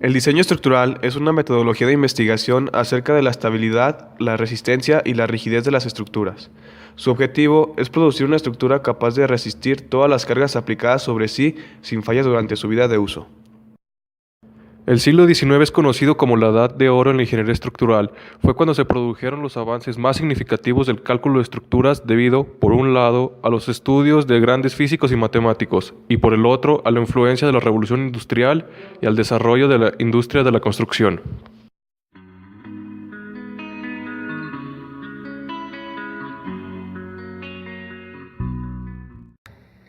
El diseño estructural es una metodología de investigación acerca de la estabilidad, la resistencia y la rigidez de las estructuras. Su objetivo es producir una estructura capaz de resistir todas las cargas aplicadas sobre sí sin fallas durante su vida de uso. El siglo XIX es conocido como la Edad de Oro en la ingeniería estructural. Fue cuando se produjeron los avances más significativos del cálculo de estructuras debido, por un lado, a los estudios de grandes físicos y matemáticos, y por el otro, a la influencia de la revolución industrial y al desarrollo de la industria de la construcción.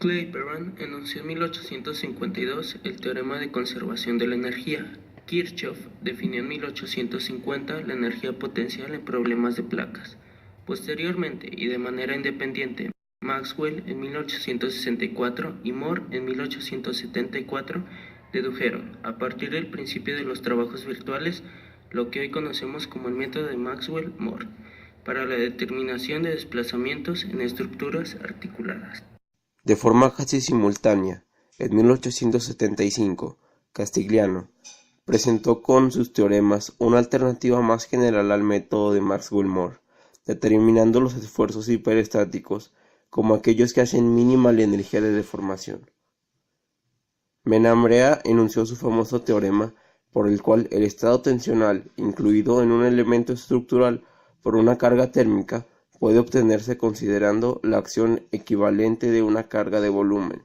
Clapeyron enunció en 1852 el teorema de conservación de la energía. Kirchhoff definió en 1850 la energía potencial en problemas de placas. Posteriormente, y de manera independiente, Maxwell en 1864 y Moore en 1874 dedujeron, a partir del principio de los trabajos virtuales, lo que hoy conocemos como el método de Maxwell-Moore, para la determinación de desplazamientos en estructuras articuladas. De forma casi simultánea, en 1875, Castigliano presentó con sus teoremas una alternativa más general al método de Maxwell-Moore, determinando los esfuerzos hiperestáticos como aquellos que hacen mínima la energía de deformación. Menambrea enunció su famoso teorema por el cual el estado tensional incluido en un elemento estructural por una carga térmica puede obtenerse considerando la acción equivalente de una carga de volumen.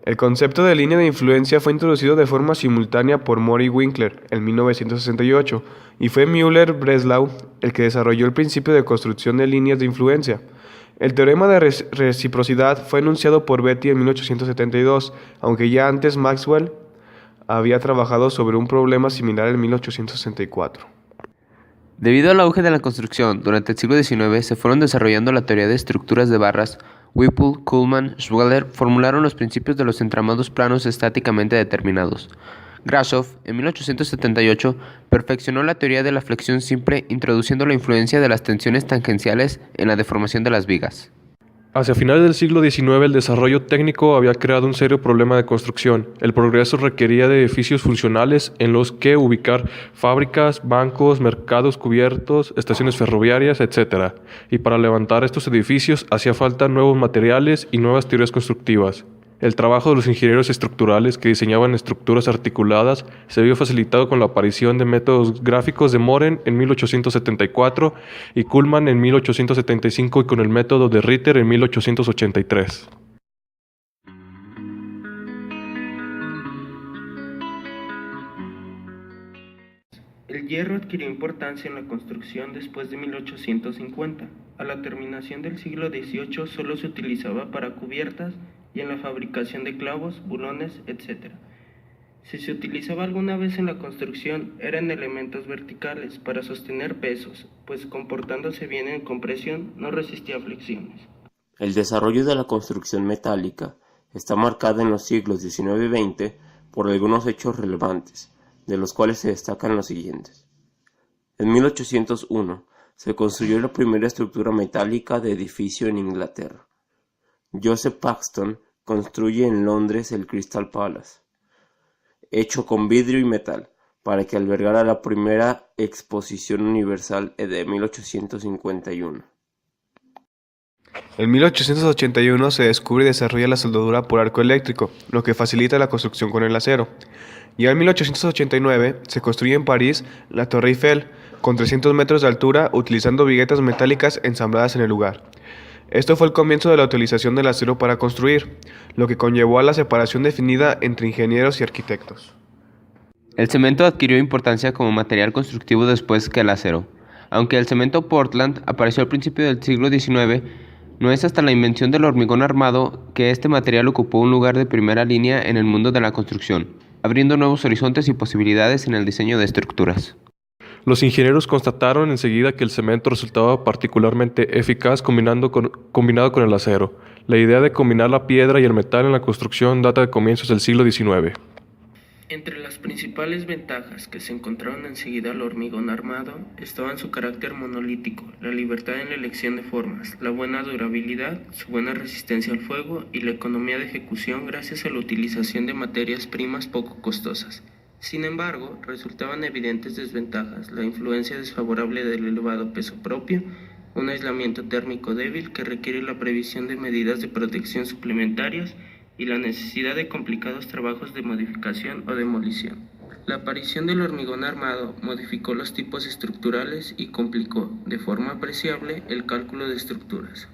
El concepto de línea de influencia fue introducido de forma simultánea por Moore y Winkler en 1968 y fue Müller-Breslau el que desarrolló el principio de construcción de líneas de influencia. El teorema de reciprocidad fue enunciado por Betti en 1872, aunque ya antes Maxwell había trabajado sobre un problema similar en 1864. Debido al auge de la construcción durante el siglo XIX, se fueron desarrollando la teoría de estructuras de barras. Whipple, Kuhlmann, Schweller formularon los principios de los entramados planos estáticamente determinados. Grashof, en 1878, perfeccionó la teoría de la flexión simple, introduciendo la influencia de las tensiones tangenciales en la deformación de las vigas. Hacia finales del siglo XIX, el desarrollo técnico había creado un serio problema de construcción. El progreso requería de edificios funcionales en los que ubicar fábricas, bancos, mercados cubiertos, estaciones ferroviarias, etc. Y para levantar estos edificios hacía falta nuevos materiales y nuevas teorías constructivas. El trabajo de los ingenieros estructurales que diseñaban estructuras articuladas se vio facilitado con la aparición de métodos gráficos de Mohren en 1874 y Kuhlmann en 1875 y con el método de Ritter en 1883. El hierro adquirió importancia en la construcción después de 1850. A la terminación del siglo XVIII solo se utilizaba para cubiertas y en la fabricación de clavos, bulones, etc. Si se utilizaba alguna vez en la construcción, eran elementos verticales para sostener pesos, pues comportándose bien en compresión no resistía fricciones. El desarrollo de la construcción metálica está marcado en los siglos XIX y XX por algunos hechos relevantes, de los cuales se destacan los siguientes. En 1801 se construyó la primera estructura metálica de edificio en Inglaterra. Joseph Paxton construye en Londres el Crystal Palace, hecho con vidrio y metal, para que albergara la primera exposición universal de 1851. En 1881 se descubre y desarrolla la soldadura por arco eléctrico, lo que facilita la construcción con el acero. Ya en 1889 se construye en París la Torre Eiffel, con 300 metros de altura, utilizando viguetas metálicas ensambladas en el lugar. Esto fue el comienzo de la utilización del acero para construir, lo que conllevó a la separación definida entre ingenieros y arquitectos. El cemento adquirió importancia como material constructivo después que el acero. Aunque el cemento Portland apareció al principio del siglo XIX, no es hasta la invención del hormigón armado que este material ocupó un lugar de primera línea en el mundo de la construcción, abriendo nuevos horizontes y posibilidades en el diseño de estructuras. Los ingenieros constataron enseguida que el cemento resultaba particularmente eficaz combinado con el acero. La idea de combinar la piedra y el metal en la construcción data de comienzos del siglo XIX. Entre las principales ventajas que se encontraron enseguida al hormigón armado estaban su carácter monolítico, la libertad en la elección de formas, la buena durabilidad, su buena resistencia al fuego y la economía de ejecución gracias a la utilización de materias primas poco costosas. Sin embargo, resultaban evidentes desventajas: la influencia desfavorable del elevado peso propio, un aislamiento térmico débil que requiere la previsión de medidas de protección suplementarias y la necesidad de complicados trabajos de modificación o demolición. La aparición del hormigón armado modificó los tipos estructurales y complicó, de forma apreciable, el cálculo de estructuras.